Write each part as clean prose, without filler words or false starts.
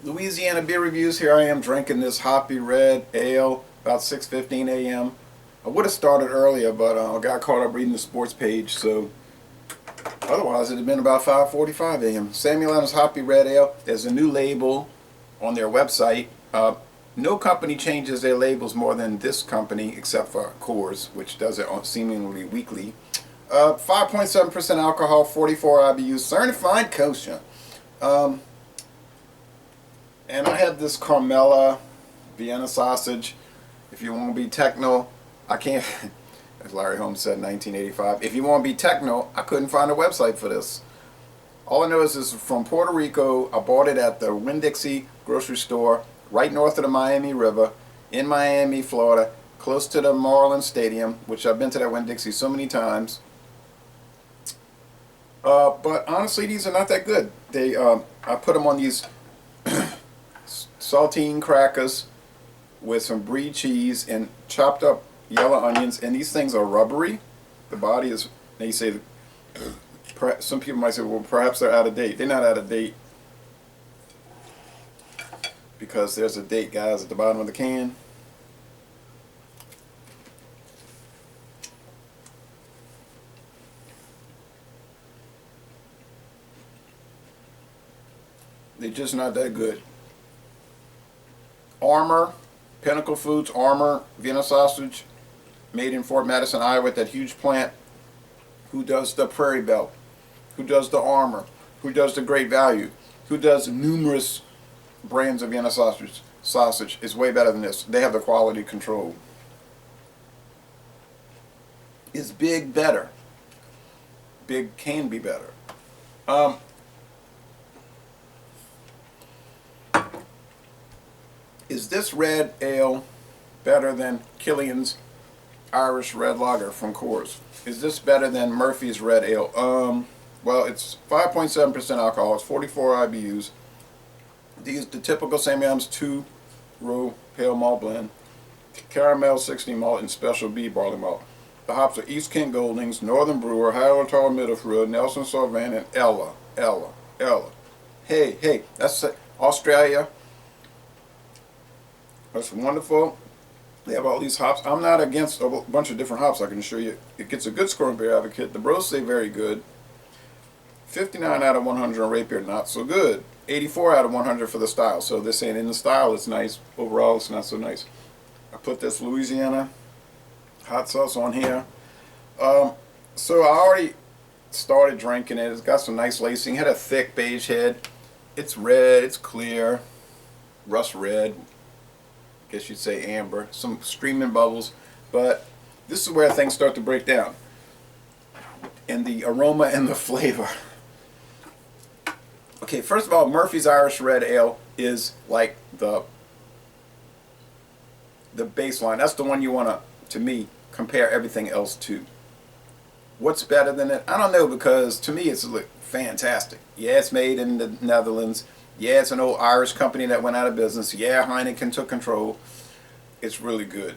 Louisiana beer reviews. Here I am drinking this Hoppy red ale about 6:15 a.m. I would have started earlier, but I got caught up reading the sports page, so otherwise it'd have been about 5:45 a.m. Samuel Adams Hoppy red ale. There's a new label on their website. No company changes their labels more than this company, except for Coors, which does it seemingly weekly. 5.7% alcohol, 44 IBUs, certified kosher. Um, and I had this Carmella Vienna sausage. If you want to be techno, I can't, as Larry Holmes said in 1985, if you want to be techno, I couldn't find a website for this. All I know is this is from Puerto Rico. I bought it at the Winn-Dixie grocery store, right north of the Miami River, in Miami, Florida, close to the Marlins Stadium, which I've been to that Winn-Dixie so many times. But honestly, these are not that good. I put them on these saltine crackers with some brie cheese and chopped up yellow onions, and these things are rubbery. The body is, they say, some people might say, well, perhaps they're out of date. They're not out of date, because there's a date, guys, at the bottom of the can. They're just not that good. Armour, Pinnacle Foods, Armour, Vienna sausage, made in Fort Madison, Iowa, at that huge plant. Who does the Prairie Belt? Who does the Armour? Who does the Great Value? Who does numerous brands of Vienna sausage is way better than this. They have the quality control. Is Big better? Big can be better. Is this red ale better than Killian's Irish Red Lager from Coors? Is this better than Murphy's Red Ale? Well, it's 5.7% alcohol. It's 44 IBUs. These the typical Samuel Adams 2-row pale malt blend, caramel 60 malt, and special B barley malt. The hops are East Kent Goldings, Northern Brewer, Hallertau Mittelfrüh, Nelson Sauvin, and Ella. Hey, that's Australia. That's wonderful. They have all these hops. I'm not against a bunch of different hops. I can assure you, it gets a good score on Beer Advocate. The Bros say very good. 59 out of 100 on Rapier, not so good. 84 out of 100 for the style. So they're saying in the style it's nice. Overall, it's not so nice. I put this Louisiana hot sauce on here. So I already started drinking it. It's got some nice lacing. It had a thick beige head. It's red. It's clear. Rust red. Guess you'd say amber, some streaming bubbles, but this is where things start to break down, and the aroma and the flavor. Okay, first of all, Murphy's Irish Red Ale is like the baseline. That's the one you want to me, compare everything else to. What's better than it? I don't know, because to me it's like fantastic. Yeah, it's made in the Netherlands. Yeah, it's an old Irish company that went out of business. Yeah, Heineken took control. It's really good.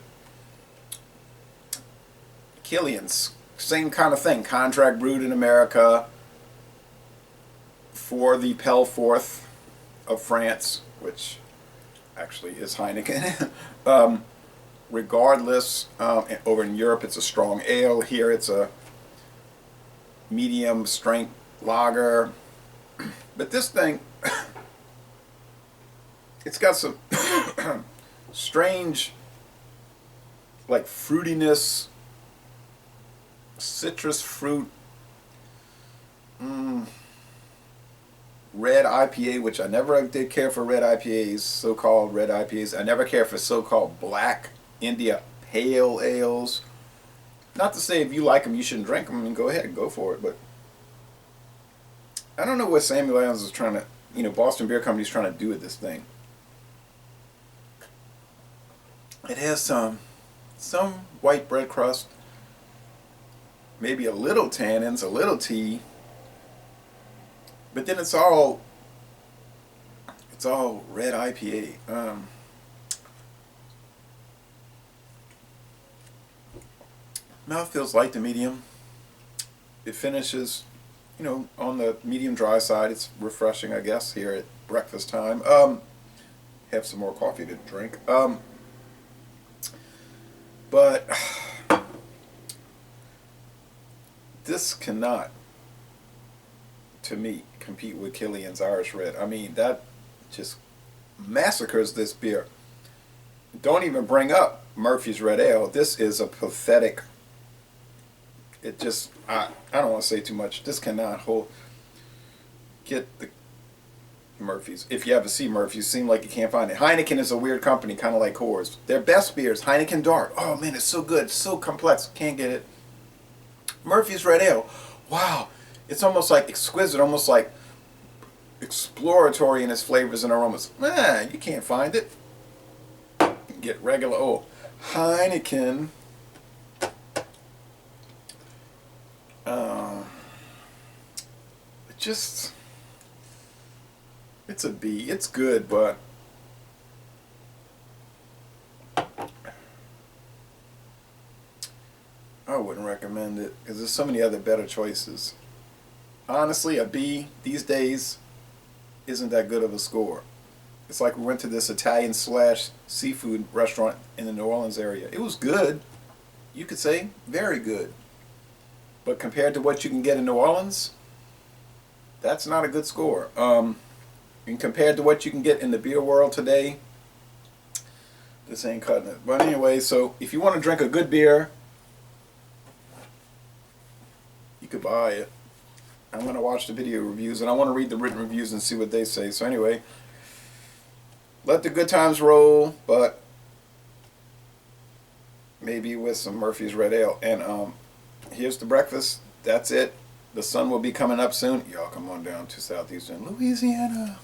Killian's, same kind of thing. Contract brewed in America for the Pelforth of France, which actually is Heineken. Regardless, over in Europe it's a strong ale. Here it's a medium strength lager. But this thing, it's got some strange, like, fruitiness, citrus fruit, red IPA, which I never did care for red IPAs, so-called red IPAs. I never cared for so-called black India pale ales. Not to say if you like them you shouldn't drink them, and go ahead, go for it, but I don't know what Samuel Adams is trying to, Boston Beer Company is trying to do with this thing. It has some white bread crust, maybe a little tannins, a little tea, but then it's all red IPA. Mouth feels light to medium. It finishes, on the medium dry side. It's refreshing, I guess, here at breakfast time. have some more coffee to drink. But this cannot, to me, compete with Killian's Irish Red. I mean, that just massacres this beer. Don't even bring up Murphy's Red Ale. This is a pathetic. It just, I don't want to say too much. This cannot get the Murphy's. If you ever see Murphy's, seem like you can't find it. Heineken is a weird company, kind of like Coors. Their best beers, Heineken Dark. Oh man, it's so good, it's so complex. Can't get it. Murphy's Red Ale. Wow, it's almost like exquisite, almost like exploratory in its flavors and aromas. Man, you can't find it. Get regular old Heineken. It's a B. It's good, but I wouldn't recommend it because there's so many other better choices. Honestly, a B these days isn't that good of a score. It's like we went to this Italian / seafood restaurant in the New Orleans area. It was good. You could say very good. But compared to what you can get in New Orleans, that's not a good score. And compared to what you can get in the beer world today, this ain't cutting it. But anyway, so if you want to drink a good beer, you could buy it. I'm going to watch the video reviews, and I want to read the written reviews and see what they say. So anyway, let the good times roll, but maybe with some Murphy's Red Ale. And here's the breakfast. That's it. The sun will be coming up soon. Y'all come on down to southeastern Louisiana.